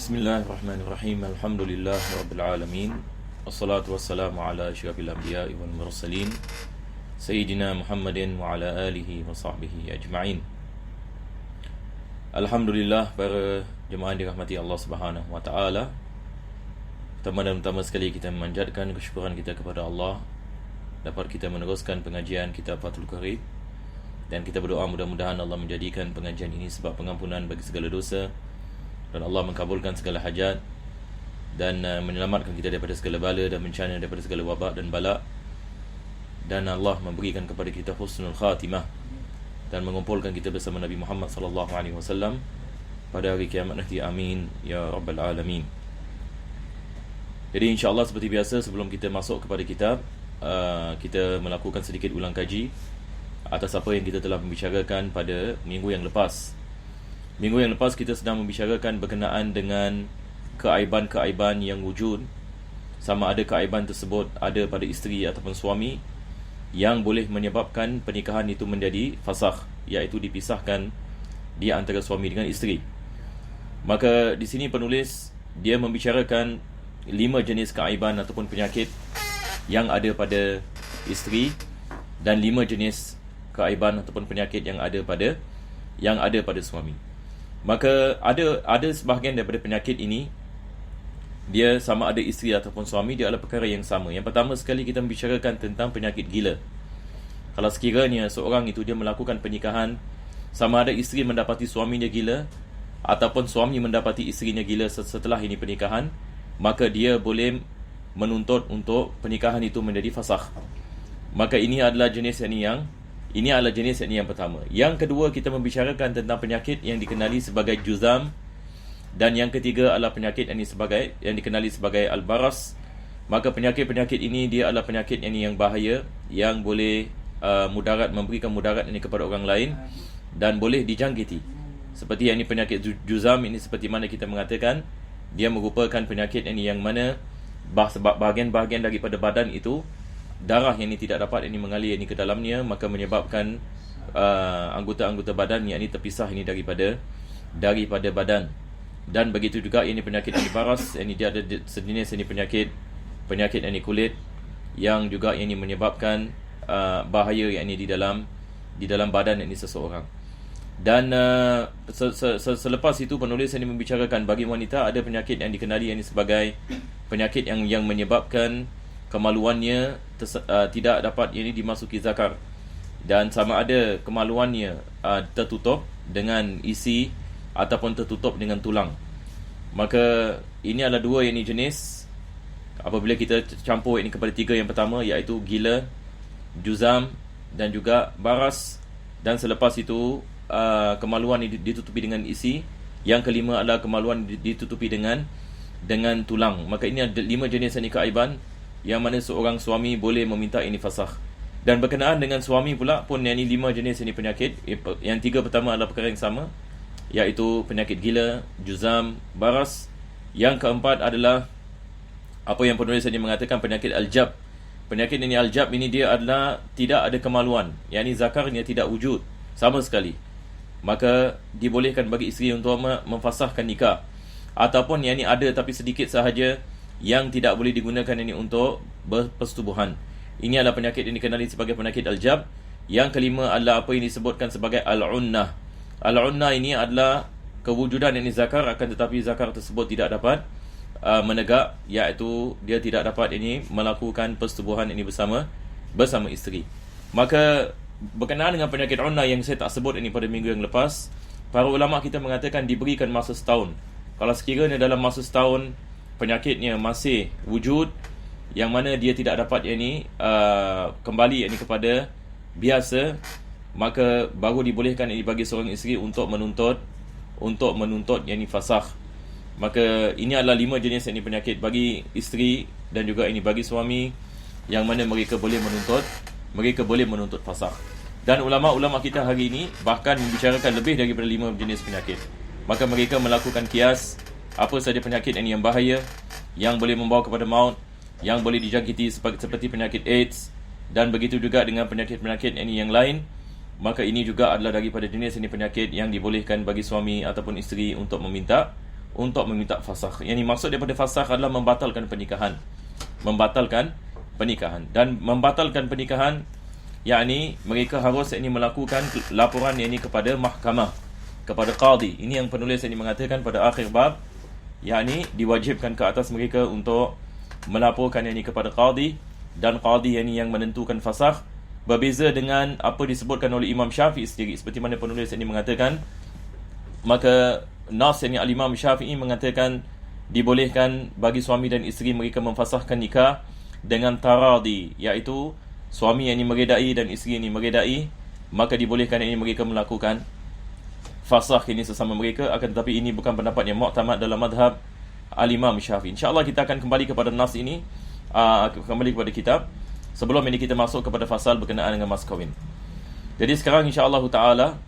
Bismillahirrahmanirrahim. Alhamdulillah Rabbil Alamin. Wassalatu wassalamu ala asyrafil anbiya'i wal mursalin Sayyidina Muhammadin wa ala alihi wa sahbihi ajma'in. Alhamdulillah, para jemaah yang dirahmati Allah Subhanahu wa taala. Pertama dan utama sekali kita memanjatkan kesyukuran kita kepada Allah dapat kita meneruskan pengajian kitab Fathul Qarib, dan kita berdoa mudah-mudahan Allah menjadikan pengajian ini sebab pengampunan bagi segala dosa, dan Allah mengkabulkan segala hajat, dan menyelamatkan kita daripada segala bala dan bencana, daripada segala wabak dan bala, dan Allah memberikan kepada kita husnul khatimah dan mengumpulkan kita bersama Nabi Muhammad sallallahu alaihi wasallam pada hari kiamat nanti. Amin ya rabbal alamin. Jadi insya-Allah seperti biasa, sebelum kita masuk kepada kitab, kita melakukan sedikit ulang kaji atas apa yang kita telah membicarakan pada minggu yang lepas. Minggu yang lepas kita sedang membicarakan berkenaan dengan keaiban-keaiban yang wujud, sama ada keaiban tersebut ada pada isteri ataupun suami, yang boleh menyebabkan pernikahan itu menjadi fasakh, iaitu dipisahkan di antara suami dengan isteri. Maka di sini penulis dia membicarakan 5 jenis keaiban ataupun penyakit yang ada pada isteri, dan 5 jenis keaiban ataupun penyakit yang ada pada suami. Maka ada sebahagian daripada penyakit ini, dia sama ada isteri ataupun suami, dia adalah perkara yang sama. Yang pertama sekali kita membicarakan tentang penyakit gila. Kalau sekiranya seorang itu dia melakukan pernikahan, sama ada isteri mendapati suaminya gila ataupun suami mendapati isterinya gila setelah ini pernikahan, maka dia boleh menuntut untuk pernikahan itu menjadi fasakh. Maka ini adalah jenis yang pertama. Yang kedua, kita membicarakan tentang penyakit yang dikenali sebagai juzam, dan yang ketiga adalah penyakit yang dikenali sebagai al-baras. Maka penyakit-penyakit ini dia adalah penyakit yang bahaya, yang boleh memberikan mudarat ini kepada orang lain dan boleh dijangkiti. Seperti yang ini penyakit juzam ini, seperti mana kita mengatakan, dia merupakan penyakit yang mana bahagian-bahagian daripada badan itu, darah yang ini tidak dapat ini mengalir ini ke dalamnya, maka menyebabkan anggota-anggota badan yang ini terpisah ini daripada badan. Dan begitu juga ini penyakit al-baras, ini dia ada sejenis ini penyakit ini kulit, yang juga ini menyebabkan bahaya yang ini di dalam badan ini seseorang. Dan selepas itu penulis ini membicarakan bagi wanita ada penyakit yang dikenali ini sebagai penyakit yang menyebabkan kemaluannya tidak dapat ini dimasuki zakar, dan sama ada kemaluannya tertutup dengan isi ataupun tertutup dengan tulang. Maka ini adalah 2 ini jenis. Apabila kita campur ini kepada 3 yang pertama, iaitu gila, juzam dan juga baras, dan selepas itu kemaluan ditutupi dengan isi. Yang kelima adalah kemaluan ditutupi dengan tulang. Maka ini ada 5 jenis ini keaiban yang mana seorang suami boleh meminta ini fasakh. Dan berkenaan dengan suami pula pun, yang ini 5 jenis ini penyakit. Yang 3 pertama adalah perkara yang sama, iaitu penyakit gila, juzam, baras. Yang keempat adalah apa yang penulis ini mengatakan penyakit al-jab. Penyakit ini al-jab ini dia adalah tidak ada kemaluan, yang ini zakarnya tidak wujud sama sekali. Maka dibolehkan bagi isteri untuk memfasahkan nikah, ataupun yang ini ada tapi sedikit sahaja, yang tidak boleh digunakan ini untuk berpersetubuhan. Ini adalah penyakit yang dikenali sebagai penyakit al-jab. Yang kelima adalah apa yang disebutkan sebagai al-unnah. Al-unnah ini adalah kewujudan ini zakar, akan tetapi zakar tersebut tidak dapat menegak, iaitu dia tidak dapat ini melakukan persetubuhan ini bersama isteri. Maka berkenaan dengan penyakit unnah yang saya tak sebut ini pada minggu yang lepas, para ulama kita mengatakan diberikan masa setahun. Kalau sekiranya dalam masa setahun penyakitnya masih wujud, yang mana dia tidak dapat kembali kepada biasa, maka baru dibolehkan ini bagi seorang isteri untuk menuntut fasakh. Maka ini adalah 5 jenis ini penyakit bagi isteri dan juga ini bagi suami, yang mana mereka boleh menuntut fasakh. Dan ulama-ulama kita hari ini bahkan membicarakan lebih daripada 5 jenis penyakit. Maka mereka melakukan kias apa saja penyakit ini yang bahaya, yang boleh membawa kepada maut, yang boleh dijangkiti seperti penyakit AIDS, dan begitu juga dengan penyakit-penyakit ini yang lain. Maka ini juga adalah daripada jenis ini penyakit yang dibolehkan bagi suami ataupun isteri untuk meminta untuk meminta fasakh. Yang maksud daripada fasakh adalah membatalkan pernikahan. Membatalkan pernikahan. Dan membatalkan pernikahan, yakni mereka harus melakukan laporan kepada mahkamah, kepada qadi. Ini yang penulis mengatakan pada akhir bab, yakni diwajibkan ke atas mereka untuk melaporkan kepada qadi, dan qadi yang menentukan fasakh. Berbeza dengan apa disebutkan oleh Imam Syafi'i sendiri, seperti mana penulis mengatakan, maka nas al-Imam Syafi'i mengatakan dibolehkan bagi suami dan isteri mereka memfasahkan nikah dengan taradi, iaitu suami meredai dan isteri meredai, maka dibolehkan mereka melakukan fasakh sesama mereka. Akan tetapi ini bukan pendapat yang mu'tamad dalam madhab al-Imam Syafi'i. InsyaAllah kita akan kembali kepada nas ini, kembali kepada kitab, sebelum ini kita masuk kepada fasal berkenaan dengan mas kahwin. Jadi sekarang insyaAllah ta'ala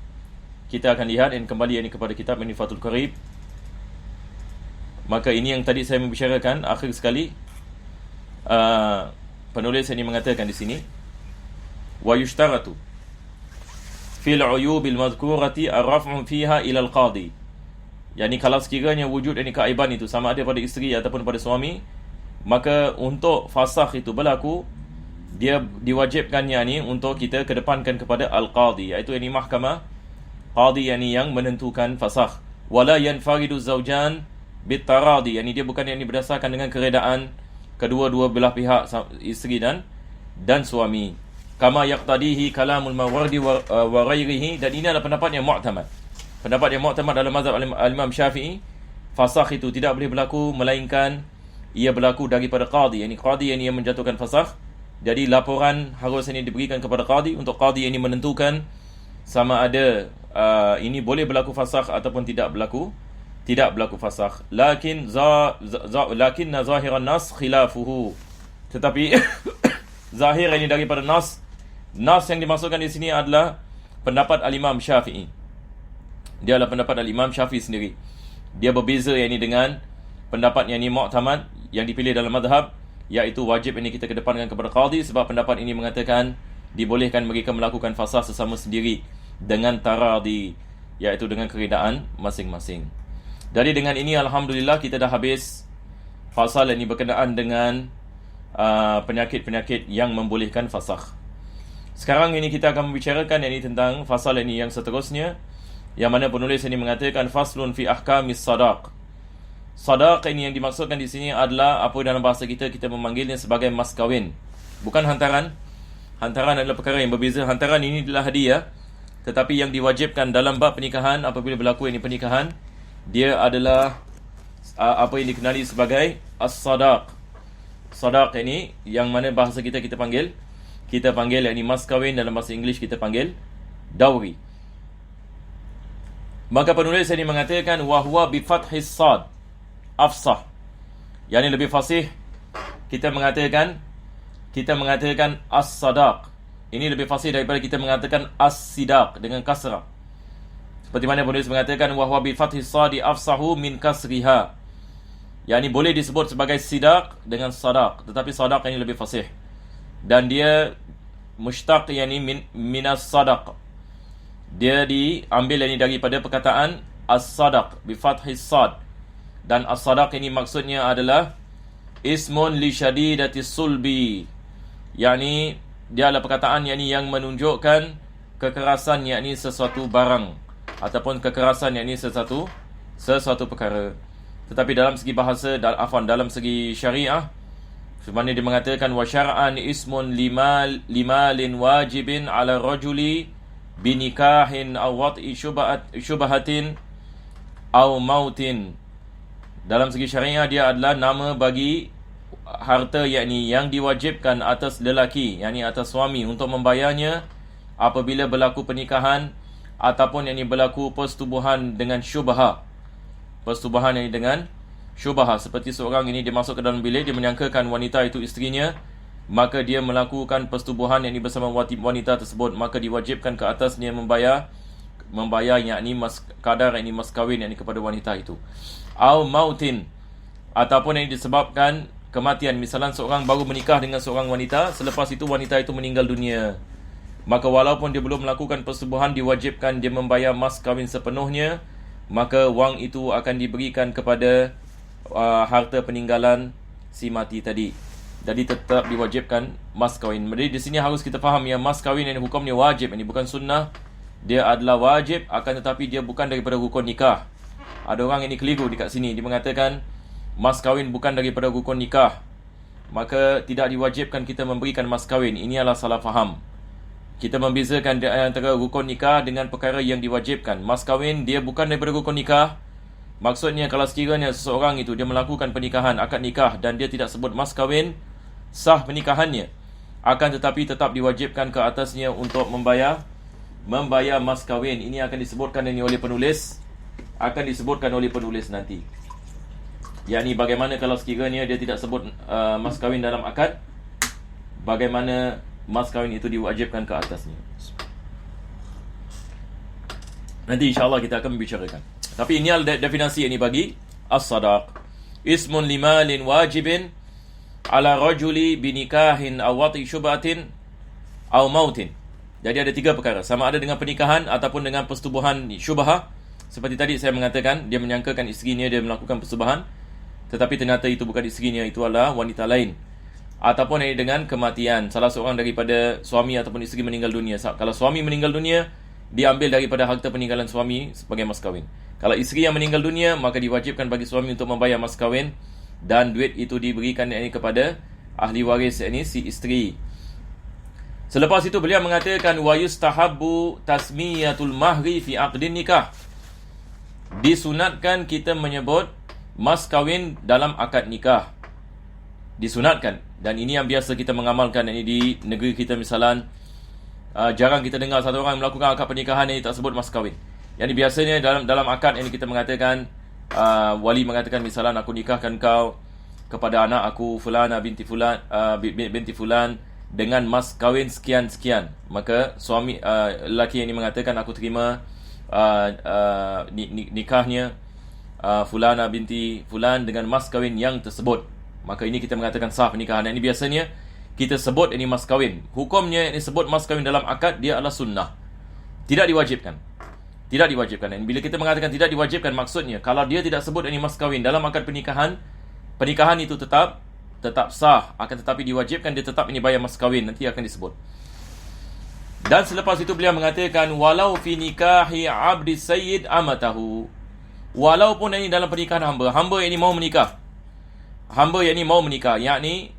kita akan lihat kembali kepada kitab Fathul Qarib. Maka ini yang tadi saya membicarakan akhir sekali. Penulis mengatakan di sini, wa yushtaratu fil uyubil madhkurati ar-raf'u fiha ila al-qadi. Yani kalau sekiranya wujud keaiban itu sama ada pada isteri ataupun pada suami, maka untuk fasakh itu berlaku, dia diwajibkan untuk kita kedepankan kepada al-qadi, iaitu mahkamah qadi yang menentukan fasakh. Wala yanfaridu zawjan bitaradi, dia bukan berdasarkan dengan keredaan kedua-dua belah pihak, isteri dan suami. Kama yaqtadihi kalamul mawardi wa ghairihi, dan ini adalah pendapat yang mu'tamad. Pendapat yang mu'tamad dalam mazhab al-Imam Syafi'i, fasakh itu tidak boleh berlaku melainkan ia berlaku daripada qadi. Qadi yang menjatuhkan fasakh. Jadi laporan harus diberikan kepada qadi, untuk qadi menentukan sama ada ini boleh berlaku fasakh ataupun tidak berlaku fasakh. Lakin zahiran nas khilafuhu, tetapi zahir daripada nas yang dimasukkan di sini adalah pendapat al-Imam Syafi'i. Dia adalah pendapat al-Imam Syafi'i sendiri. Dia berbeza dengan pendapat yang mu'tamad yang dipilih dalam madhab, iaitu wajib kita kedepankan kepada qadi, sebab pendapat ini mengatakan dibolehkan mereka melakukan fasakh sesama sendiri dengan taradi, iaitu dengan keredaan masing-masing. Jadi dengan ini alhamdulillah kita dah habis fasal ini berkenaan dengan penyakit-penyakit yang membolehkan fasakh. Sekarang ini kita akan membicarakan tentang fasal ini yang seterusnya, yang mana penulis mengatakan faslun fi ahkamis sadaq. Sadaq yang dimaksudkan di sini adalah apa dalam bahasa kita memanggilnya sebagai mas kahwin, bukan hantaran. Hantaran adalah perkara yang berbeza. Hantaran ini adalah hadiah, tetapi yang diwajibkan dalam bab pernikahan, apabila berlaku pernikahan, dia adalah apa yang dikenali sebagai as-sadaq. Sadaq ini yang mana bahasa kita panggil mas kahwin, dalam bahasa Inggeris kita panggil dowry. Maka penulis mengatakan wa huwa bi fathis sad afsah, yang lebih fasih kita mengatakan as-sadaq. Ini lebih fasih daripada kita mengatakan as-sidaq dengan kasrah. Seperti mana penulis mengatakan wa huwa bi fathis sadi afsahu min kasriha, yang boleh disebut sebagai sidaq dengan sadaq, tetapi sadaq ini lebih fasih, dan dia mushtaq minas sadaq. Dia diambil daripada perkataan as-sadaq bi fathis sad. Dan as-sadaq ini maksudnya adalah ismun li syadidatis sulbi, yakni dia adalah perkataan yang menunjukkan kekerasan, yakni sesuatu barang, ataupun kekerasan yakni sesuatu perkara. Tetapi dalam segi bahasa, dalam segi syariah, sebenarnya dia mengatakan wa syar'an ismun limalin wajibin ala rajuli binikahin aw wat'i syubhatin aw mautin. Dalam segi syariah, dia adalah nama bagi harta yakni yang diwajibkan atas lelaki, yakni atas suami, untuk membayarnya apabila berlaku pernikahan ataupun yakni berlaku persetubuhan dengan syubhah. Persetubuhan yang dengan syubhah, seperti seorang ini dia masuk ke dalam bilik, dia menyangkakan wanita itu isterinya, maka dia melakukan persetubuhan yakni bersama wanita tersebut, maka diwajibkan ke atasnya membayar yakni kadar yakni mas kahwin yakni kepada wanita itu. Au mautin, ataupun yang disebabkan kematian. Misalnya seorang baru menikah dengan seorang wanita, selepas itu wanita itu meninggal dunia, maka walaupun dia belum melakukan persetubuhan, diwajibkan dia membayar mas kahwin sepenuhnya maka wang itu akan diberikan kepada harta peninggalan si mati tadi. Jadi tetap diwajibkan mas kahwin. Jadi di sini harus kita faham yang mas kahwin ini hukumnya wajib, ini bukan sunnah. Dia adalah wajib, akan tetapi dia bukan daripada rukun nikah. Ada orang ini keliru dekat sini, dia mengatakan mas kahwin bukan daripada rukun nikah, maka tidak diwajibkan kita memberikan mas kahwin. Ini adalah salah faham. Kita membezakan antara rukun nikah dengan perkara yang diwajibkan. Mas kahwin dia bukan daripada rukun nikah. Maksudnya kalau sekiranya seseorang itu dia melakukan pernikahan, akad nikah, dan dia tidak sebut mas kahwin, sah pernikahannya. Akan tetapi tetap diwajibkan ke atasnya untuk membayar mas kahwin. Ini akan disebutkan ini oleh penulis, nanti. Yakni bagaimana kalau sekiranya dia tidak sebut mas kahwin dalam akad, bagaimana mas kahwin itu diwajibkan ke atasnya. Nanti insyaAllah kita akan membicarakan. Tapi ini adalah definisi ini bagi as-sadaq. Ismun limalin wajibin ala rajuli binikahin aw wati syubhatin aw mautin. Jadi ada 3 perkara, sama ada dengan pernikahan ataupun dengan persetubuhan syubhah. Seperti tadi saya mengatakan, dia menyangkakan isterinya dia melakukan persetubuhan, tetapi ternyata itu bukan isterinya, itu adalah wanita lain. Ataupun dengan kematian, salah seorang daripada suami ataupun isteri meninggal dunia. Kalau suami meninggal dunia, diambil daripada harta peninggalan suami sebagai mas kahwin. Kalau isteri yang meninggal dunia, maka diwajibkan bagi suami untuk membayar mas kahwin, dan duit itu diberikan kepada ahli waris, ini si isteri. Selepas itu beliau mengatakan wa yustahabbu tasmiyatul mahri fi aqdin nikah. Disunatkan kita menyebut mas kahwin dalam akad nikah. Disunatkan, dan ini yang biasa kita mengamalkan. Ini di negeri kita misalan, jarang kita dengar satu orang melakukan akad pernikahan yang tak sebut mas kahwin. Yang biasanya dalam akad ini kita mengatakan, wali mengatakan misalan, aku nikahkan kau kepada anak aku fulana binti fulan dengan mas kahwin sekian-sekian. Maka suami lelaki ini mengatakan, aku terima nikahnya fulana binti fulan dengan mas kahwin yang tersebut. Maka ini kita mengatakan sah pernikahan. Ini biasanya kita sebut ini mas kahwin. Hukumnya ini sebut mas kahwin dalam akad, dia adalah sunnah, tidak diwajibkan. Dan bila kita mengatakan tidak diwajibkan, maksudnya kalau dia tidak sebut ini mas kahwin dalam akad pernikahan itu tetap sah, akan tetapi diwajibkan dia tetap ini bayar mas kahwin, nanti akan disebut. Dan selepas itu beliau mengatakan walau fi nikahi abdi sayyid amatahu. Walaupun ini dalam pernikahan hamba yang ini mau menikah. Yakni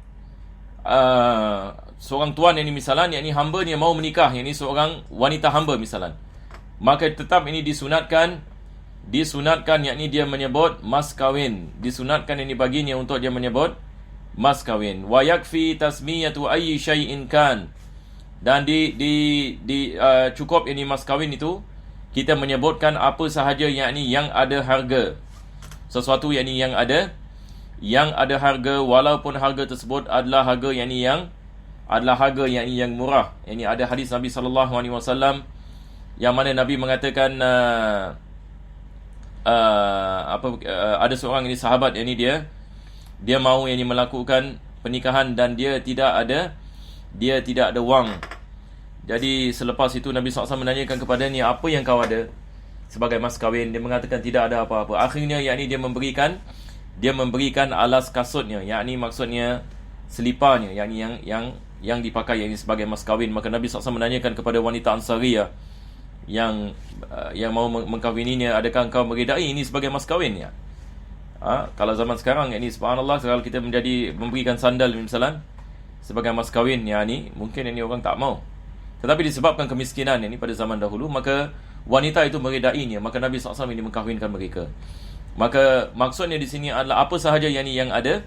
seorang tuan yang ini misalan, yakni hamba ni mau menikah, yakni seorang wanita hamba misalan. Maka tetap ini disunatkan, yakni dia menyebut mas kahwin. Disunatkan ini baginya untuk dia menyebut mas kahwin. Wa yakfi tasmiyatu ayyi syai'in kan. Dan cukup ini mas kahwin itu kita menyebutkan apa sahaja yakni yang ada harga. Sesuatu yakni yang ada harga, walaupun harga tersebut adalah harga yakni yang murah. Ini ada hadis Nabi sallallahu alaihi wasallam yang mana Nabi mengatakan ada seorang ini sahabat, yakni dia mahu yang melakukan pernikahan dan dia tidak ada wang. Jadi selepas itu Nabi SAW menanyakan kepadanya, apa yang kau ada sebagai mas kahwin? Dia mengatakan tidak ada apa-apa. Akhirnya yakni dia memberikan alas kasutnya, yakni maksudnya seliparnya, yakni yang dipakai yakni sebagai mas kahwin. Maka Nabi SAW menanyakan kepada wanita Ansariyah yang mau mengkahwininya, adakah engkau meredai ini sebagai mas kahwinnya? Kalau zaman sekarang ini subhanallah, kalau kita memberikan sandal misalan sebagai mas kahwin, ni mungkin ini orang tak mau. Tetapi disebabkan kemiskinan ini pada zaman dahulu, maka wanita itu meredainya, maka Nabi SAW ini mengkahwinkan mereka. Maka maksudnya di sini adalah apa sahaja yang ada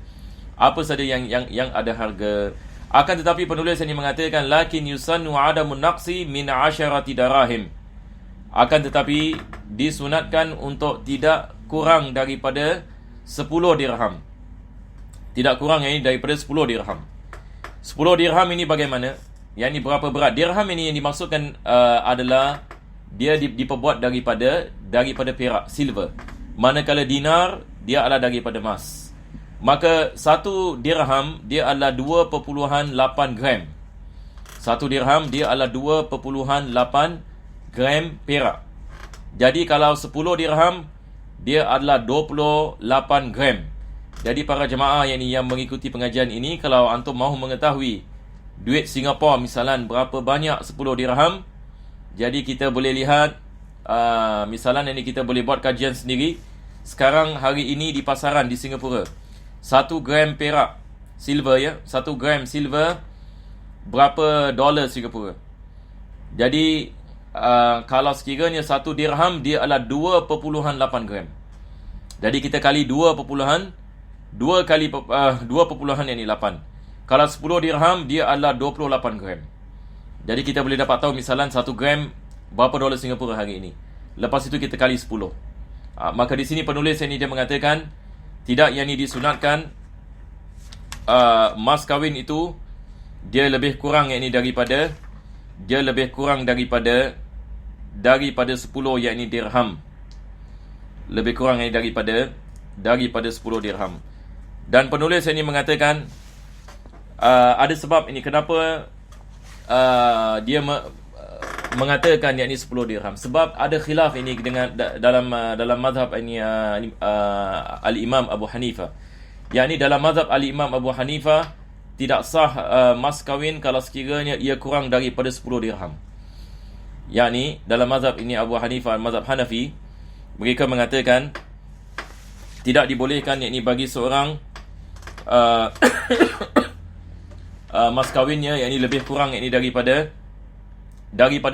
harga. Akan tetapi penulis ini mengatakan lakin yusannu adamun naqsi min 10 dirahim. Akan tetapi disunatkan untuk tidak kurang daripada 10 dirham. Tidak kurang ini daripada 10 dirham. 10 dirham ini bagaimana? Yang ini berapa berat? Dirham ini yang dimaksudkan adalah dia diperbuat daripada perak, silver. Manakala dinar dia adalah daripada emas. Maka 1 dirham dia adalah 2.8 gram. 1 dirham dia adalah 2.8 gram perak. Jadi kalau 10 dirham dia adalah 28 gram. Jadi para jemaah yang mengikuti pengajian ini, kalau antum mahu mengetahui duit Singapura misalan berapa banyak 10 dirham, jadi kita boleh lihat misalan ini kita boleh buat kajian sendiri. Sekarang hari ini di pasaran di Singapura, 1 gram perak silver ya, 1 gram silver berapa dolar Singapura. Jadi kalau sekiranya 1 dirham dia adalah 2.8 gram. Jadi kita kali 2.8. Kalau 10 dirham dia adalah 28 gram. Jadi kita boleh dapat tahu misalan 1 gram berapa dolar Singapura hari ini. Lepas itu kita kali 10. Maka di sini penulis yang ini dia mengatakan tidak yang ini disunatkan mas kahwin itu dia lebih kurang yang ini daripada 10 yakni dirham. Lebih kurang yang ini daripada 10 dirham. Dan penulis ini mengatakan ada sebab ini kenapa dia mengatakan yakni 10 dirham. Sebab ada khilaf ini dengan dalam mazhab ini al-Imam Abu Hanifah. Yakni dalam mazhab al-Imam Abu Hanifah tidak sah mas kahwin kalau sekiranya ia kurang daripada 10 dirham. Yakni dalam mazhab ini Abu Hanifah, mazhab Hanafi, mereka mengatakan tidak dibolehkan yakni bagi seorang mas kahwinnya yakni lebih kurang yakni daripada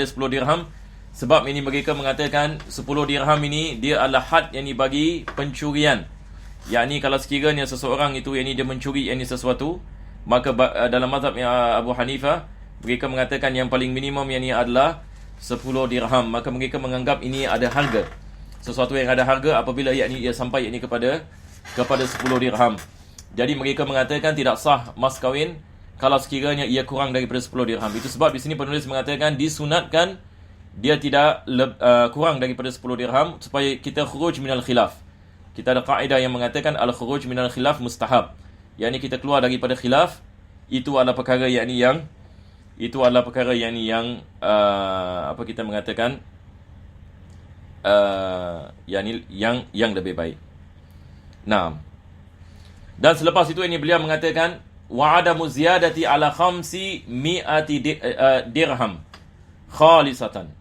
10 dirham. Sebab ini mereka mengatakan 10 dirham ini dia adalah had yakni bagi pencurian. Yakni kalau sekiranya seseorang itu yakni dia mencuri yakni sesuatu, maka dalam mazhab Abu Hanifah mereka mengatakan yang paling minimum yakni adalah 10 dirham. Maka mereka menganggap ini ada harga. Sesuatu yang ada harga apabila yakni ia sampai yakni kepada 10 dirham. Jadi mereka mengatakan tidak sah mas kahwin kalau sekiranya ia kurang daripada 10 dirham. Itu sebab di sini penulis mengatakan disunatkan dia tidak kurang daripada 10 dirham supaya kita khuruj minal khilaf. Kita ada kaedah yang mengatakan al-khuruj minal khilaf mustahab. Yakni kita keluar daripada khilaf, itu adalah perkara yakni yang apa kita mengatakan yang lebih baik. Nah, dan selepas itu ini beliau mengatakan wa'adamu ziyadati ala khamsi mi'ati dirham khalisatan.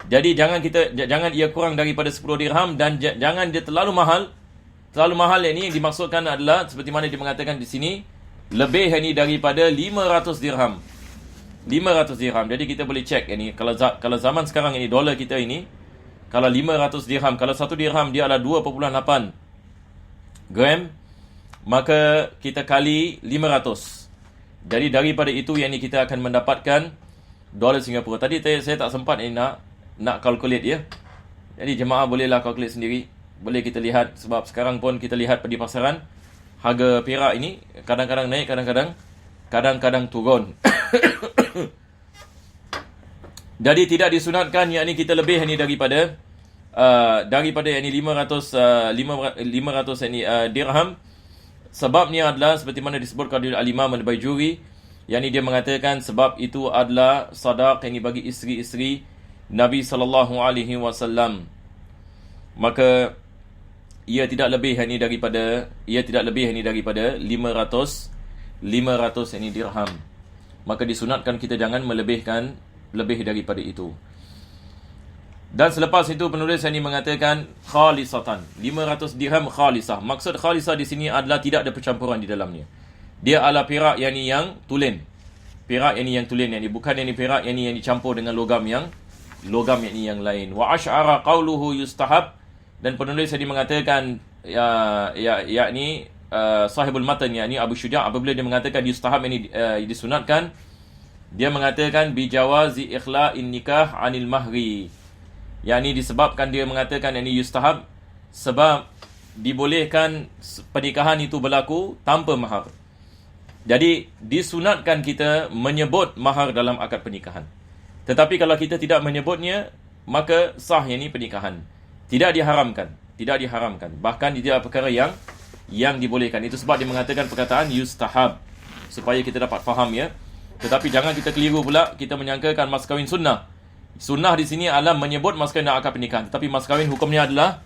Jadi jangan ia kurang daripada 10 dirham dan jangan dia terlalu mahal. Terlalu mahal ini yang dimaksudkan adalah seperti mana dia mengatakan di sini lebih ini daripada 500 dirham. 500 dirham. Jadi kita boleh cek ini kalau zaman sekarang ini dolar kita ini kalau 500 dirham, kalau 1 dirham dia adalah 2.8 gram, maka kita kali 500. Jadi daripada itu yang ni kita akan mendapatkan dolar Singapura. Tadi saya tak sempat nak calculate ya. Jadi jemaah bolehlah calculate sendiri. Boleh kita lihat sebab sekarang pun kita lihat di pasaran harga perak ini kadang-kadang naik, kadang-kadang turun. Jadi tidak disunatkan yakni kita lebih ni daripada yakni 500 yakni dirham. Sebabnya adalah seperti mana disebutkan oleh Al-Imam Al-Bajuri, yakni dia mengatakan sebab itu adalah sadaq yang bagi isteri-isteri Nabi sallallahu alaihi wasallam. Maka ia tidak lebih yakni daripada 500 yakni dirham. Maka disunatkan kita jangan melebihkan lebih daripada itu. Dan selepas itu penulis ini mengatakan khalisatan, 500 dirham khalisah. Maksud khalisah di sini adalah tidak ada percampuran di dalamnya. Dia adalah perak yang tulen. Perak yang tulen, bukan perak yang dicampur dengan logam yang lain. Wa asy'ara qawluhu yustahab, dan penulis ini mengatakan yakni sahibul matan yakni Abu Syuja' apabila dia mengatakan yustahab ini disunatkan, dia mengatakan bijawazi ikhla'in nikah anil mahri. Yakni disebabkan dia mengatakan ini yustahab sebab dibolehkan pernikahan itu berlaku tanpa mahar. Jadi disunatkan kita menyebut mahar dalam akad pernikahan. Tetapi kalau kita tidak menyebutnya, maka sah ini pernikahan. Tidak diharamkan. Bahkan dia perkara yang dibolehkan. Itu sebab dia mengatakan perkataan yustahab supaya kita dapat faham ya. Tetapi jangan kita keliru pula kita menyangkakan mas kahwin sunnah. Sunnah di sini adalah menyebut mas kahwin dan akad pernikahan. Tetapi mas kahwin hukumnya adalah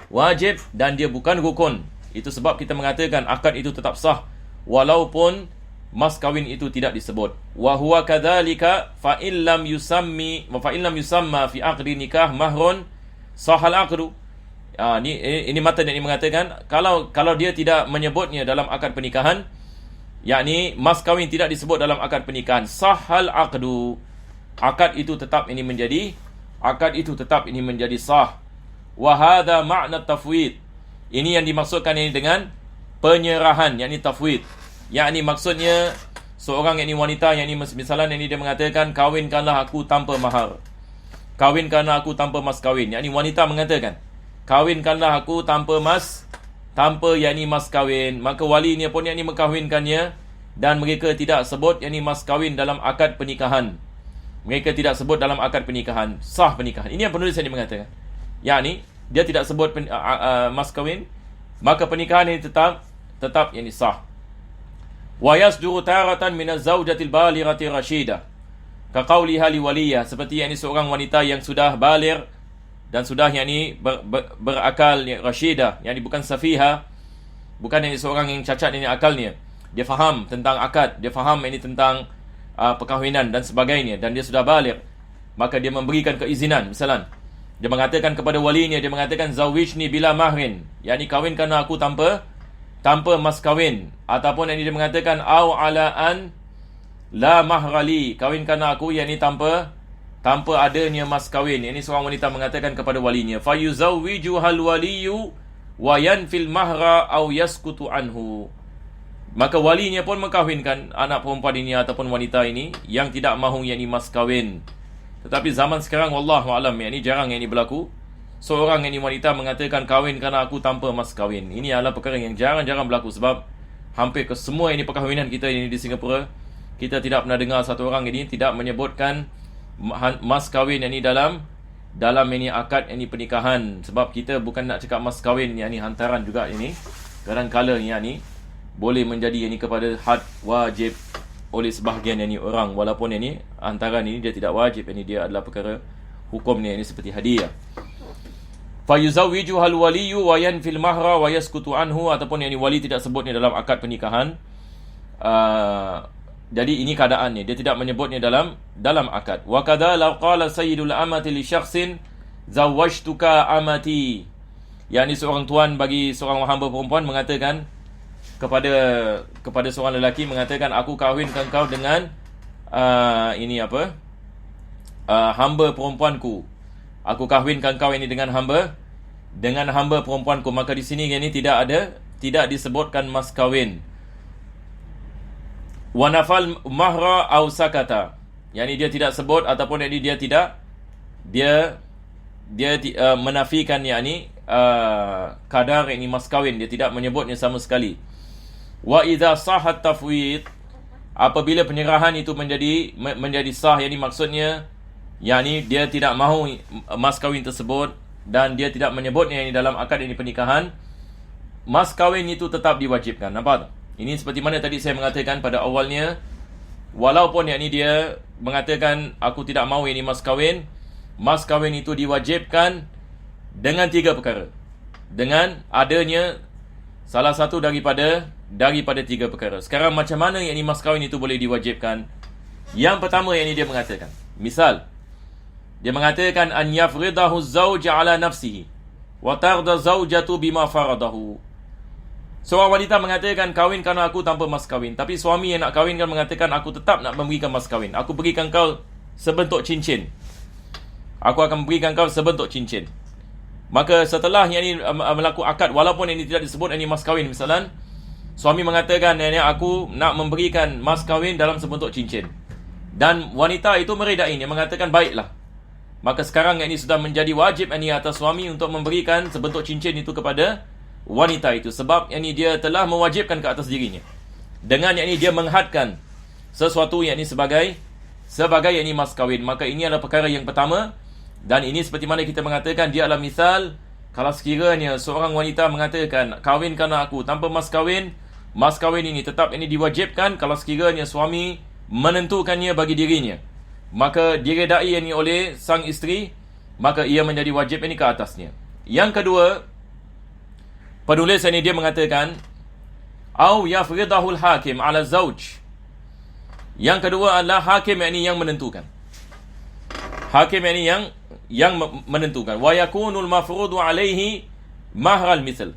wajib dan dia bukan rukun. Itu sebab kita mengatakan akad itu tetap sah walaupun mas kawin itu tidak disebut. Wa huwa kadzalika fa in lam yusamma fi aqdi nikah mahrun sahal aqdu. Ini matan yang mengatakan kalau dia tidak menyebutnya dalam akad pernikahan, yakni mas kawin tidak disebut dalam akad pernikahan, sahal aqdu, akad itu tetap ini menjadi sah. Wa hadha ma'na tafwid. Ini yang dimaksudkan ini dengan penyerahan, yakni tafwid. Yakni maksudnya seorang yakni wanita, yakni misalnya ini dia mengatakan kawinkanlah aku tanpa mahar. Kawinkanlah aku tanpa mas kawin. Yakni wanita mengatakan kawinkanlah aku tanpa mas kawin. Maka walinya pun yakni mengkahwinkannya dan mereka tidak sebut yakni mas kawin dalam akad pernikahan. Mereka tidak sebut dalam akad pernikahan, sah pernikahan. Ini yang penulis yang mengatakan. Yakni dia tidak sebut mas kawin, maka pernikahan ini tetap yakni sah. Wa yasduru taratan min az-zawjatil balighati rasyidah ka qawliha li waliyah, seperti yakni seorang wanita yang sudah baligh dan sudah yakni berakal, rasyidah, yakni bukan safiha, bukan yakni seorang yang cacat ini akalnya. Dia faham tentang akad, dia faham ini tentang perkahwinan dan sebagainya, dan dia sudah baligh, maka dia memberikan keizinan. Misalnya dia mengatakan kepada walinya, dia mengatakan zawijni bila mahrin, yakni kawinkan aku tanpa mas kawin, ataupun yang dia mengatakan au ala an la mahrali, kawinkan aku yakni tanpa adanya mas kawin. Ini seorang wanita mengatakan kepada walinya, fayuzawwiju hal waliyu wa yanfil mahra au yaskutu anhu. Maka walinya pun mengkahwinkan anak perempuan ini ataupun wanita ini yang tidak mahu yakni mas kawin. Tetapi zaman sekarang wallahu alam, yakni jarang yang ini berlaku. Seorang yang ini wanita mengatakan kawinkan aku tanpa mas kawin. Ini adalah perkara yang jarang-jarang berlaku, sebab hampir ke semua ini perkahwinan kita ini di Singapura, kita tidak pernah dengar satu orang ini tidak menyebutkan mas kawin yang ini dalam ini akad ini pernikahan. Sebab kita bukan nak cakap mas kawin yang ini hantaran juga ini. Kadang-kadang yang ini boleh menjadi yang ini kepada had wajib oleh sebahagian yang ini orang, walaupun yang ini hantaran ini dia tidak wajib, yang ini dia adalah perkara hukumnya ini seperti hadiah. Fa yuzawwiju hal waliyu wa yanfil mahra wa yaskutu anhu, ataupun yang ini wali tidak sebutnya dalam akad pernikahan. Jadi ini keadaannya, dia tidak menyebutnya dalam akad. Wa kadza law qala sayyidul amati li syakhsin zawwajtuka amati, yakni seorang tuan bagi seorang hamba perempuan mengatakan kepada seorang lelaki, mengatakan aku kahwinkan kau dengan hamba perempuanku. Aku kahwinkan kau ini dengan hamba perempuanku. Maka di sini ini tidak disebutkan mas kawin. Wa nafal mahra au sakata, yakni dia tidak sebut ataupun yakni dia menafikan yakni kadar ini mas kawin, dia tidak menyebutnya sama sekali. Wa idza sahat tafwid, apabila penyerahan itu menjadi sah, yakni maksudnya yakni dia tidak mahu mas kawin tersebut dan dia tidak menyebutnya ini dalam akad ini pernikahan, mas kawin itu tetap diwajibkan. Nampak tak? Ini seperti mana tadi saya mengatakan pada awalnya, walaupun yakni dia mengatakan aku tidak mahu ini mas kawin itu diwajibkan dengan 3 perkara. Dengan adanya salah satu daripada 3 perkara. Sekarang macam mana yang ini mas kawin itu boleh diwajibkan? Yang pertama yang ini dia mengatakan, misal dia mengatakan an yafridahu az-zawj ala nafsihi wa tarda zawjatu bima faradahu. Seorang wanita mengatakan kawinkan aku tanpa mas kawin, tapi suami yang nak kawinkan mengatakan aku tetap nak memberikan mas kawin. Aku berikan kau sebentuk cincin. Aku akan berikan kau sebentuk cincin. Maka setelah yang ini melakukan akad, walaupun ini tidak disebut ini mas kawin, misalnya suami mengatakan yang aku nak memberikan mas kawin dalam sebentuk cincin, dan wanita itu meredai, dia mengatakan baiklah. Maka sekarang yang ini sudah menjadi wajib ini atas suami untuk memberikan sebentuk cincin itu kepada wanita itu, sebab yang ini dia telah mewajibkan ke atas dirinya dengan yang ini dia menghadkan sesuatu yang ini sebagai yang ini mas kawin. Maka ini adalah perkara yang pertama, dan ini seperti mana kita mengatakan dia adalah misal kalau sekiranya seorang wanita mengatakan kawinkan aku tanpa mas kawin ini tetap ini diwajibkan kalau sekiranya suami menentukannya bagi dirinya, maka diredai ini oleh sang isteri, maka ia menjadi wajib ini ke atasnya. Yang kedua, penulis ini dia mengatakan au yafridahul hakim ala zauj. Yang kedua adalah hakim yang menentukan. Hakim yang menentukan. Wa yakunul mafrudu alaihi mahral misl.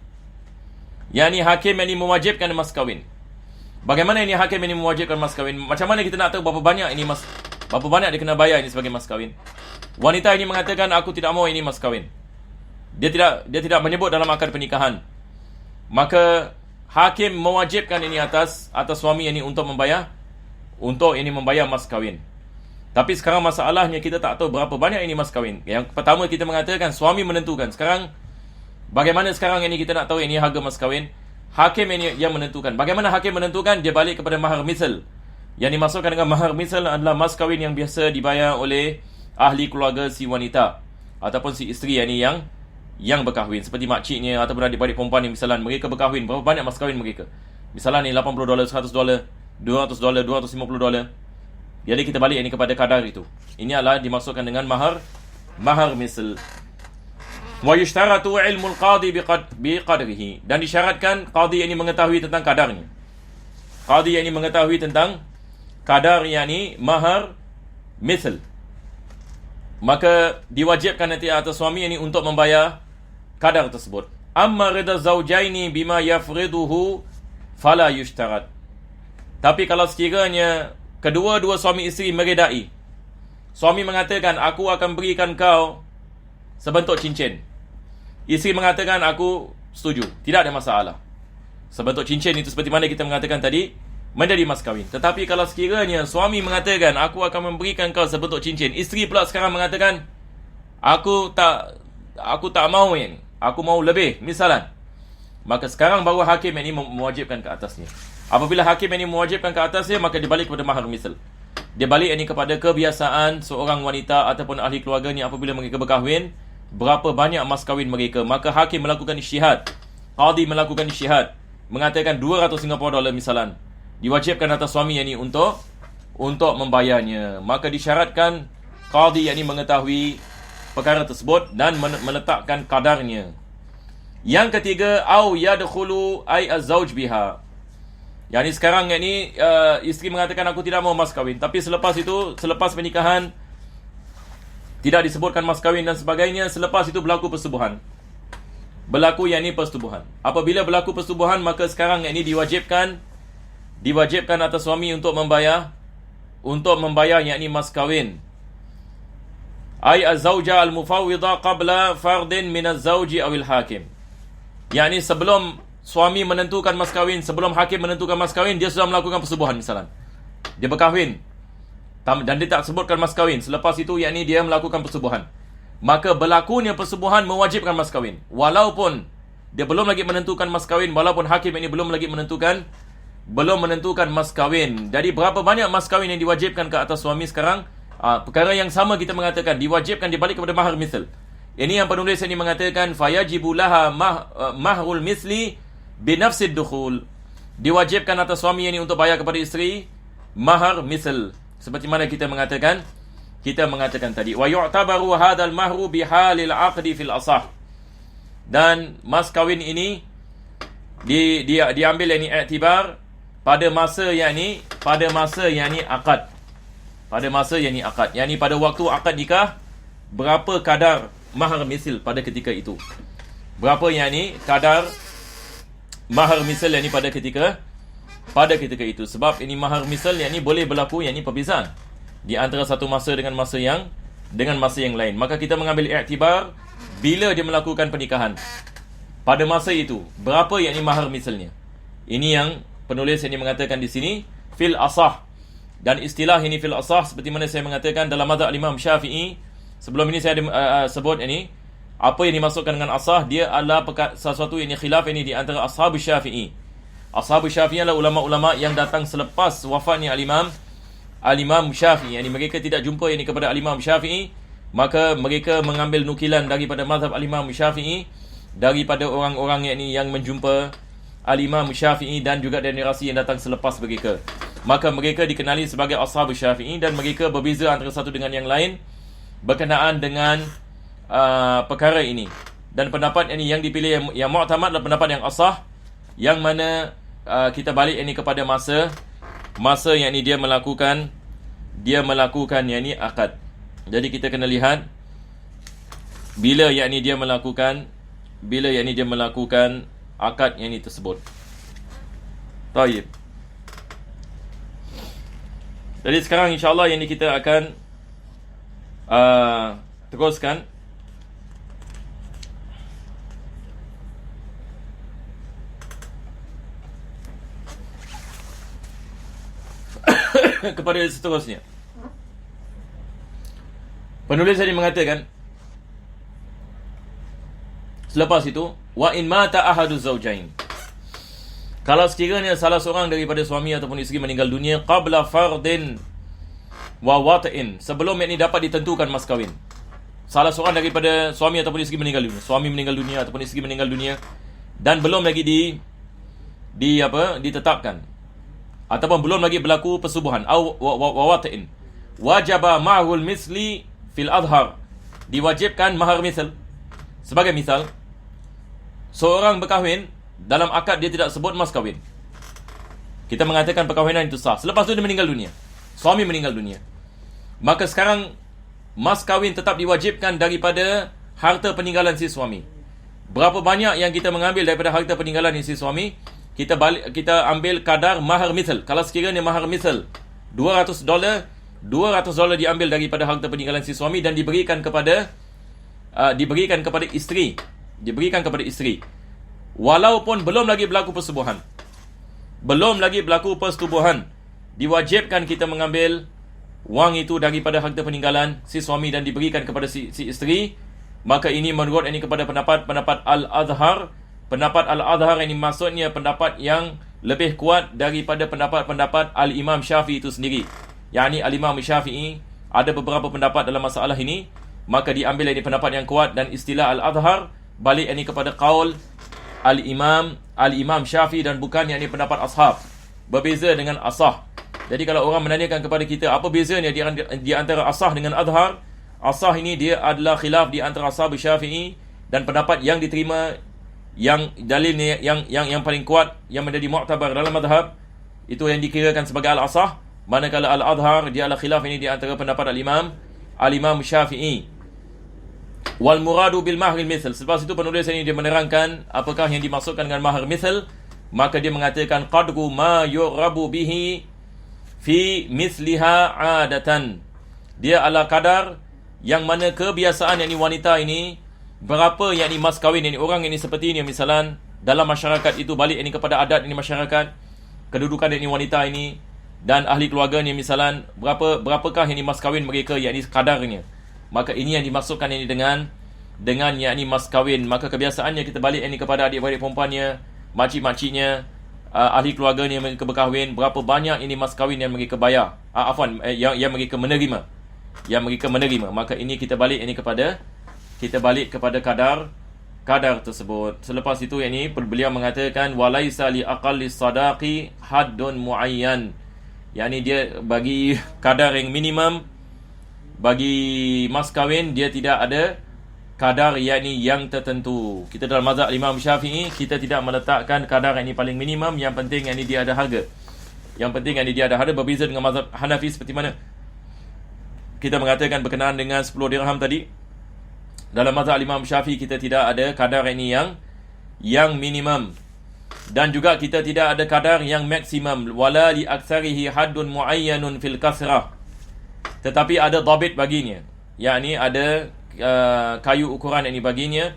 Yani hakim mewajibkan mas kahwin. Bagaimana ini hakim mewajibkan mas kahwin? Macam mana kita nak tahu berapa banyak dia kena bayar ini sebagai mas kahwin? Wanita ini mengatakan aku tidak mau ini mas kahwin. Dia tidak menyebut dalam akad pernikahan. Maka hakim mewajibkan ini atas suami ini untuk membayar mas kahwin. Tapi sekarang masalahnya kita tak tahu berapa banyak ini mas kahwin. Yang pertama kita mengatakan suami menentukan. Sekarang bagaimana sekarang ini kita nak tahu ini harga mas kahwin? Hakim yang menentukan. Bagaimana hakim menentukan? Dia balik kepada mahar misal. Yang dimasukkan dengan mahar misal adalah mas kahwin yang biasa dibayar oleh ahli keluarga si wanita ataupun si isteri yang berkahwin, seperti makciknya ataupun adik-adik perempuan yang misalnya mereka berkahwin, berapa banyak mas kahwin mereka. Misalnya ni $80, $100, $200, $250. Jadi kita balik ini kepada kadar itu. Ini adalah dimasukkan dengan mahar misal. Wa yushtaratu ilmul qadi biqadrihi, dan disyaratkan qadi ini mengetahui tentang kadarnya. Qadi ini mengetahui tentang kadar yakni mahar misal. Maka diwajibkan nanti atas suami ini untuk membayar kadar tersebut. Amma rida zawjaini bima yafriduhu fala yushtarat. Tapi kalau sekiranya kedua-dua suami isteri meredai, suami mengatakan aku akan berikan kau sebentuk cincin, isteri mengatakan aku setuju, tidak ada masalah. Sebentuk cincin itu seperti mana kita mengatakan tadi, menjadi mas kahwin. Tetapi kalau sekiranya suami mengatakan aku akan memberikan kau sebentuk cincin, isteri pula sekarang mengatakan aku tak mau ini, aku mau lebih misalan, maka sekarang baru hakim ini mewajibkan ke atasnya. Apabila hakim ini mewajibkan ke atasnya, maka dia balik kepada mahar misal. Dia balik ini kepada kebiasaan seorang wanita ataupun ahli keluarganya apabila mereka berkahwin, berapa banyak mas kahwin mereka. Maka hakim melakukan isytihad, qadi melakukan isytihad, mengatakan $200 misalan, diwajibkan atas suami ini untuk membayarnya. Maka disyaratkan qadi yang mengetahui perkara tersebut dan meletakkan kadarnya. Yang ketiga, au yadkhulu ay az-zawj biha. Yang ni sekarang ni isteri mengatakan aku tidak mau mas kahwin, tapi selepas pernikahan tidak disebutkan mas kahwin dan sebagainya, selepas itu berlaku persetubuhan. Persetubuhan. Apabila berlaku persetubuhan, maka sekarang ini diwajibkan atas suami untuk membayar yakni mas kahwin. Ay az-zawja al-mufawwidha qabla fardin min az-zawji awil hakim. Yakni sebelum suami menentukan mas kahwin, sebelum hakim menentukan mas kahwin, dia sudah melakukan persetubuhan misalnya. Dia berkahwin dan dia tak sebutkan mas kahwin. Selepas itu yakni dia melakukan persetubuhan. Maka berlakunya persetubuhan mewajibkan mas kahwin. Walaupun dia belum lagi menentukan mas kahwin, walaupun hakim ini belum lagi menentukan mas kahwin. Jadi berapa banyak mas kahwin yang diwajibkan ke atas suami sekarang? Perkara yang sama kita mengatakan diwajibkan dibalik kepada mahar misal. Ini yang penulis ini mengatakan fayajibu laha mahrul misli binafsid dukhul. Diwajibkan atas suami ini untuk bayar kepada isteri mahar misal, seperti mana kita mengatakan tadi. Wa yu'tabaru hadzal mahru bihalil aqdi fil asah. Dan mas kahwin ini diambil ini iktibar pada masa yakni akad. Pada waktu akad nikah, berapa kadar mahar misil pada ketika itu. Berapa kadar mahar misal pada ketika itu. Sebab ini mahar misal boleh berlaku perbezaan di antara satu masa dengan masa yang lain. Maka kita mengambil iktibar bila dia melakukan pernikahan. Pada masa itu berapa mahar misalnya. Ini yang penulis ini mengatakan di sini fil asah. Dan istilah ini fil asah seperti mana saya mengatakan dalam mazhab Imam Syafi'i. Sebelum ini saya sebut ini apa yang dimasukkan dengan asah, dia adalah sesuatu yang khilaf ini di antara ashab Syafi'i. Ashab Syafi'i adalah ulama-ulama yang datang selepas wafatnya al-Imam Syafi'i. Mereka tidak jumpa kepada al-Imam Syafi'i, maka mereka mengambil nukilan daripada mazhab al-Imam Syafi'i, daripada orang-orang yang menjumpa al-Imam Syafi'i dan juga generasi yang datang selepas mereka. Maka mereka dikenali sebagai ashab Syafi'i dan mereka berbeza antara satu dengan yang lain berkenaan dengan perkara ini. Dan pendapat yang dipilih yang mu'tamad adalah pendapat yang asah, yang mana kita balik ini kepada masa yang ini dia melakukan yang ini akad. Jadi kita kena lihat bila yang ini dia melakukan akad yang ini tersebut. Taib. Jadi sekarang insya-Allah yang ini kita akan teruskan. Kepada seterusnya. Penulis tadi mengatakan, selepas itu, wa in mata ahadu zawjain. Kalau sekiranya salah seorang daripada suami ataupun isteri meninggal dunia qabla fardin wa wata'in, sebelum ini dapat ditentukan mas kahwin. Salah seorang daripada suami ataupun isteri meninggal dunia, suami meninggal dunia ataupun isteri meninggal dunia, dan belum lagi ditetapkan, ataupun belum lagi berlaku persubuhan, wa wata'in, wajaba ma'hul misli fil adhar, diwajibkan mahar misal. Sebagai misal, seorang berkahwin, dalam akad dia tidak sebut mas kahwin. Kita mengatakan perkahwinan itu sah. Selepas itu dia meninggal dunia, suami meninggal dunia, maka sekarang mas kahwin tetap diwajibkan daripada harta peninggalan si suami. Berapa banyak yang kita mengambil daripada harta peninggalan si suami, kita ambil kadar mahar misal. Kalau sekiranya mahar misal $200, $200 diambil daripada harta peninggalan si suami dan diberikan kepada isteri. Walaupun belum lagi berlaku persetubuhan, diwajibkan kita mengambil wang itu daripada harta peninggalan si suami dan diberikan kepada si isteri. Maka ini menurut ini kepada pendapat Al-Azhar. Pendapat Al-Azhar ini maksudnya pendapat yang lebih kuat daripada pendapat Al-Imam Syafi'i itu sendiri. Yakni Al-Imam Syafi'i ada beberapa pendapat dalam masalah ini, maka diambil ini pendapat yang kuat, dan istilah Al-Azhar balik ini kepada qaul Al-Imam Syafi'i dan bukan yakni pendapat ashab. Berbeza dengan asah. Jadi kalau orang menanyakan kepada kita apa bezanya di antara asah dengan azhar, asah ini dia adalah khilaf di antara ashab Syafi'i, dan pendapat yang diterima, yang dalilnya yang paling kuat, yang menjadi mu'tabar dalam mazhab, itu yang dikirakan sebagai al-asah. Manakala al-azhar dia adalah khilaf ini di antara pendapat al-Imam Syafi'i. Wal muradu bil mahril misl. Selepas itu penulis ini dia menerangkan apakah yang dimaksudkan dengan mahar misl. Maka dia mengatakan qadru ma yurabu bihi fi misliha adatan. Dia adalah kadar yang mana kebiasaan yakni wanita ini, berapa yakni mas kahwin ini orang ini seperti ini misalan dalam masyarakat itu, balik ini kepada adat ini masyarakat, kedudukan ini wanita ini dan ahli keluarga ni misalan berapakah ini mas kahwin mereka yakni kadarnya. Maka ini yang dimaksudkan ini dengan yakni mas kahwin. Maka kebiasaannya kita balik ini kepada adik-adik perempuannya, makcik-makciknya, ahli keluarganya yang mereka berkahwin, berapa banyak ini mas kahwin yang mereka bayar, yang mereka menerima. Maka ini kita balik kepada kadar tersebut. Selepas itu ini beliau mengatakan walaisa li aqalli sadaqi haddun muayyan. Yakni dia bagi kadar yang minimum bagi mas kahwin, dia tidak ada kadar yakni yang tertentu. Kita dalam mazhab Imam Syafi'i, kita tidak meletakkan kadar yang ini paling minimum, yang penting yang ini dia ada harga. Berbeza dengan mazhab Hanafi seperti mana kita mengatakan berkenaan dengan 10 dirham tadi. Dalam mazhab Imam Syafi'i kita tidak ada kadar ini yang minimum, dan juga kita tidak ada kadar yang maksimum. Wala li aktsarihi haddun muayyanun fil kasrah. Tetapi ada dhabit baginya, yakni ada kayu ukuran ini baginya.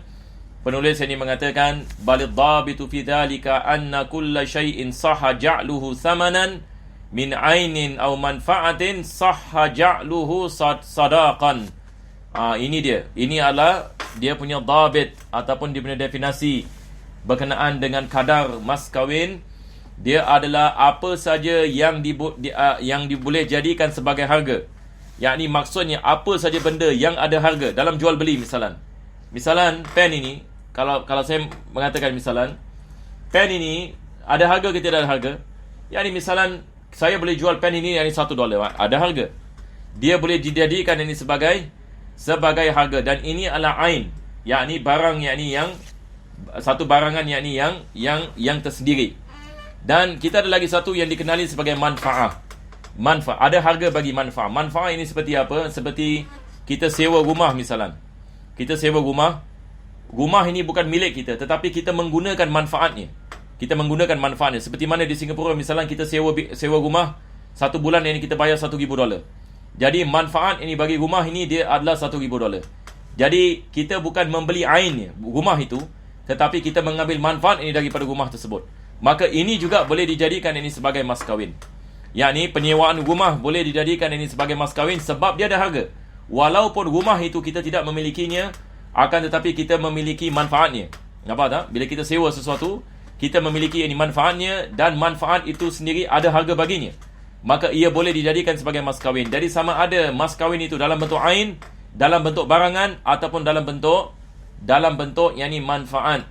Penulis ini mengatakan balid dhabitu fi dhalika anna kulla shay'in sahha ja'luhu thamanan min 'ainin aw manfa'atin sahha ja'luhu sadaqan. Ini dia. Ini adalah dia punya dhabit ataupun dia punya definisi berkenaan dengan kadar mas kahwin. Dia adalah apa saja yang diboleh jadikan sebagai harga. Yakni maksudnya apa saja benda yang ada harga dalam jual beli. Misalan pen ini, kalau saya mengatakan misalan pen ini ada harga ke tidak ada harga. Yakni misalan saya boleh jual pen ini yang $1, ada harga. Dia boleh dijadikan ini sebagai harga, dan ini adalah ain. yakni barang yakni yang satu barangan yakni yang tersendiri. Dan kita ada lagi satu yang dikenali sebagai manfaah. Manfaah, ada harga bagi manfaah. Manfaah ini seperti apa? Seperti kita sewa rumah misalan. Kita sewa rumah. Rumah ini bukan milik kita, tetapi kita menggunakan manfaatnya. Kita menggunakan manfaatnya. Seperti mana di Singapura misalan kita sewa rumah, satu bulan ini kita bayar $1,000. Jadi manfaat ini bagi rumah ini dia adalah $1,000. Jadi kita bukan membeli ainnya, rumah itu, tetapi kita mengambil manfaat ini daripada rumah tersebut. Maka ini juga boleh dijadikan ini sebagai mas kahwin. Yakni penyewaan rumah boleh dijadikan ini sebagai mas kahwin sebab dia ada harga. Walaupun rumah itu kita tidak memilikinya, akan tetapi kita memiliki manfaatnya. Nampak tak? Bila kita sewa sesuatu, kita memiliki ini manfaatnya, dan manfaat itu sendiri ada harga baginya. Maka ia boleh dijadikan sebagai mas kahwin. Jadi sama ada mas kahwin itu dalam bentuk ain, dalam bentuk barangan, ataupun dalam bentuk yakni manfaat.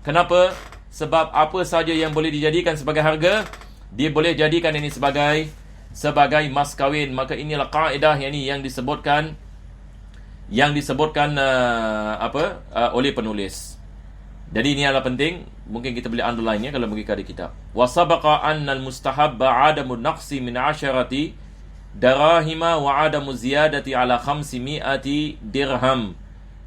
Kenapa? Sebab apa saja yang boleh dijadikan sebagai harga, dia boleh jadikan ini sebagai mas kahwin. Maka inilah kaedah yang disebutkan oleh penulis. Jadi ini adalah penting. Mungkin kita boleh underline kalau mereka ada kitab. Wa sabaqa anna al-mustahabba 'adamu naqsi min 'asharati darahima wa 'adamu ziyadati ala 500 dirham.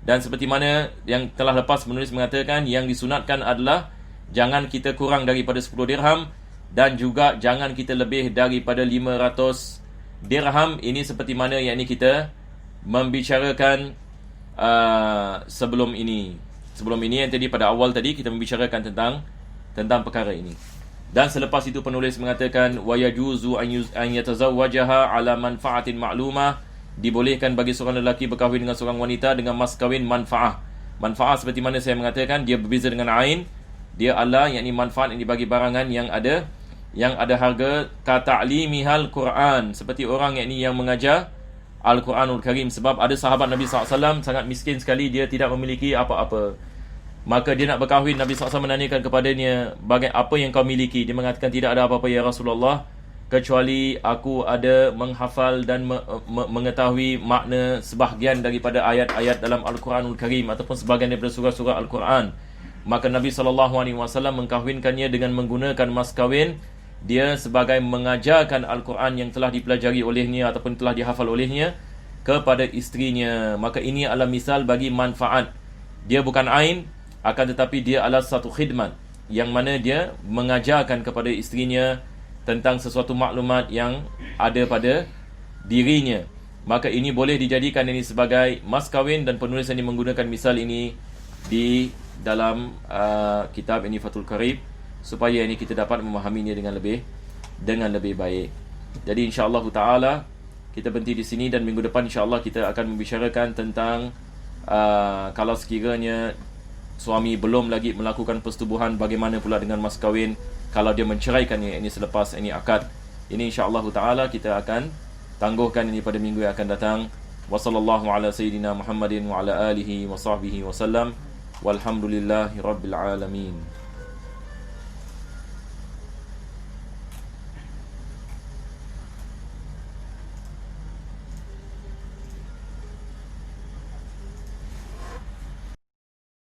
Dan seperti mana yang telah lepas penulis mengatakan, yang disunatkan adalah jangan kita kurang daripada 10 dirham, dan juga jangan kita lebih daripada 500 dirham. Ini seperti mana yang ini kita membicarakan sebelum ini yang tadi pada awal tadi kita membicarakan tentang perkara ini. Dan selepas itu penulis mengatakan wa yajuzu an yatazawwajaha ala manfaatin ma'lumah, dibolehkan bagi seorang lelaki berkahwin dengan seorang wanita dengan mas kahwin manfaah. Manfaah seperti mana saya mengatakan, dia berbeza dengan ain. Dia adalah yakni manfaat yang dibagi barangan yang ada harga, ka ta'limihal Quran, seperti orang yang mengajar Al-Quranul Karim. Sebab ada sahabat Nabi SAW sangat miskin sekali, dia tidak memiliki apa-apa. Maka dia nak berkahwin, Nabi SAW menanyakan kepadanya, apa yang kau miliki? Dia mengatakan, tidak ada apa-apa ya Rasulullah, kecuali aku ada menghafal dan mengetahui makna sebahagian daripada ayat-ayat dalam Al-Quranul Karim, ataupun sebahagian daripada surah-surah Al-Quran. Maka Nabi SAW mengkahwinkannya dengan menggunakan mas kahwin. Dia sebagai mengajarkan Al-Quran yang telah dipelajari olehnya ataupun telah dihafal olehnya kepada isterinya. Maka ini adalah misal bagi manfaat. Dia bukan ain, akan tetapi dia adalah satu khidmat, yang mana dia mengajarkan kepada isterinya tentang sesuatu maklumat yang ada pada dirinya. Maka ini boleh dijadikan ini sebagai mas kahwin, dan penulis ini menggunakan misal ini di dalam kitab ini Fathul Qarib, supaya ini kita dapat memahaminya dengan lebih baik. Jadi insya-Allah taala kita berhenti di sini, dan minggu depan insya-Allah kita akan membicarakan tentang kalau sekiranya suami belum lagi melakukan persetubuhan, bagaimana pula dengan mas kahwin kalau dia menceraikannya ini selepas ini akad. Ini insya-Allah taala kita akan tangguhkan ini pada minggu yang akan datang. Wa sallallahu ala sayyidina Muhammadin wa ala alihi wa sahbihi wa sallam. Walhamdulillahirabbil alamin.